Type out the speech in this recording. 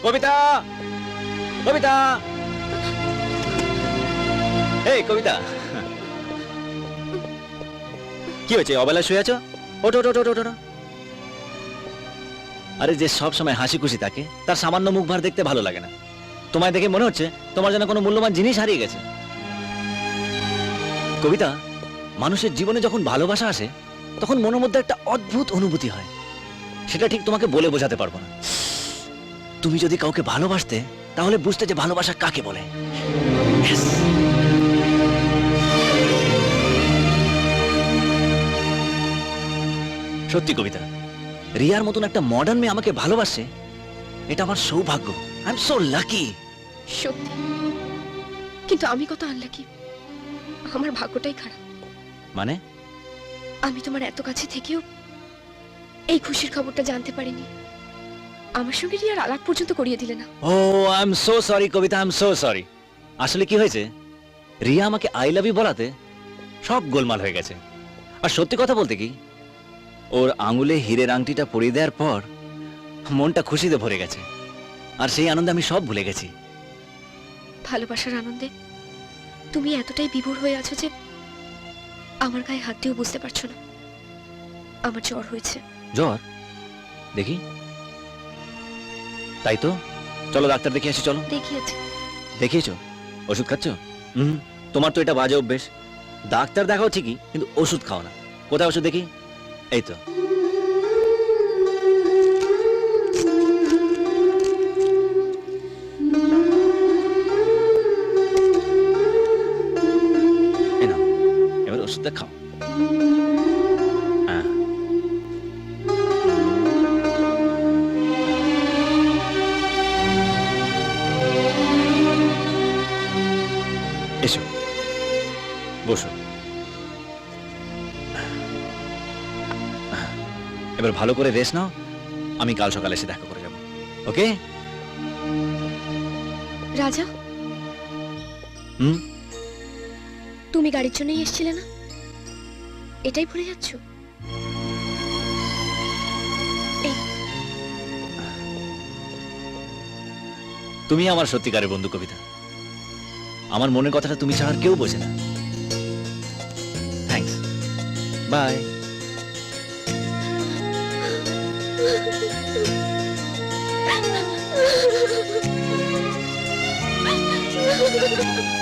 কবিতা, কবিতা, এই কবিতা, কি হয়েছে? অবেলা শুয়ে আছো? ওঠো ওঠো ওঠো ওঠো। আরে যে সব সময় হাসি খুশি থাকে তার সামান্য মুখ ভার দেখতে ভালো লাগে না। তোমায় দেখে মনে হচ্ছে তোমার যেন কোনো মূল্যবান জিনিস হারিয়ে গেছে। কবিতা, মানুষের জীবনে যখন ভালোবাসা আসে তখন মনের মধ্যে একটা অদ্ভুত অনুভূতি হয়, সেটা ঠিক তোমাকে বলে বোঝাতে পারবো না। তুমি যদি কাউকে ভালোবাসতে তাহলে বুঝতে যে ভালোবাসা কাকে বলে। Yes! সত্যি কবিতা, রিয়ার মতন একটা মডার্ন মেয়ে আমাকে ভালোবাসে, এটা আমার সৌভাগ্য। I am so lucky. সত্যি, কিন্তু আমি কত আনলাকি। আমার ভাগ্যটাই খারাপ। মানে? আমি তোমার এত কাছে থেকেও এই খুশির খবরটা জানতে পারিনি। আমার সঙ্গে রিয়ার আলাপ পর্যন্ত করিয়ে দিলে না। Oh I am so sorry Kabita, I am so sorry. আসলে কি হয়েছে, রিয়া আমাকে আই লাভ ইউ বলাতে সব গোলমাল হয়ে গেছে। আর সত্যি কথা বলতে কি, ওর আঙুলে হীরের আংটিটা পরিয়ে দেওয়ার পর মনটা খুশিতে ভরে গেছে, আর সেই আনন্দে আমি সব ভুলে গেছি। ভালোবাসার আনন্দে তুমি এতটাই বিভোর হয়ে আছো যে আমার গায়ে হাত দিয়েও বুঝতে পারছো না। আমার জ্বর হয়েছে। জ্বর? দেখি। তাই তো, চলো ডাক্তার দেখে আসি। চলো। দেখিয়েছি। দেখিয়েছো? ওষুধ খাচ্ছ? তোমার তো এটা বাজে অভ্যেস। ডাক্তার দেখাও ঠিকই, কিন্তু ওষুধ খাও না। কোথায় ওষুধ দেখি? এই তো। এই নাও, এবার ওষুধটা খাও। হ্যাঁ। এসো, বসো। এবার ভালো করে রেস্ট নাও, আমি কাল সকালে এসে দেখা করে যাব। ওকে? রাজা, তুমি গাড়ির জন্যই এসেছিলে না? এটাই ভুলে যাচ্ছ? তুমি আমার সত্যিকারের বন্ধু কবিতা। আমার মনের কথাটা তুমি ছাড়া আর কেউ বোঝে না। Thanks, bye. Ha ha ha ha!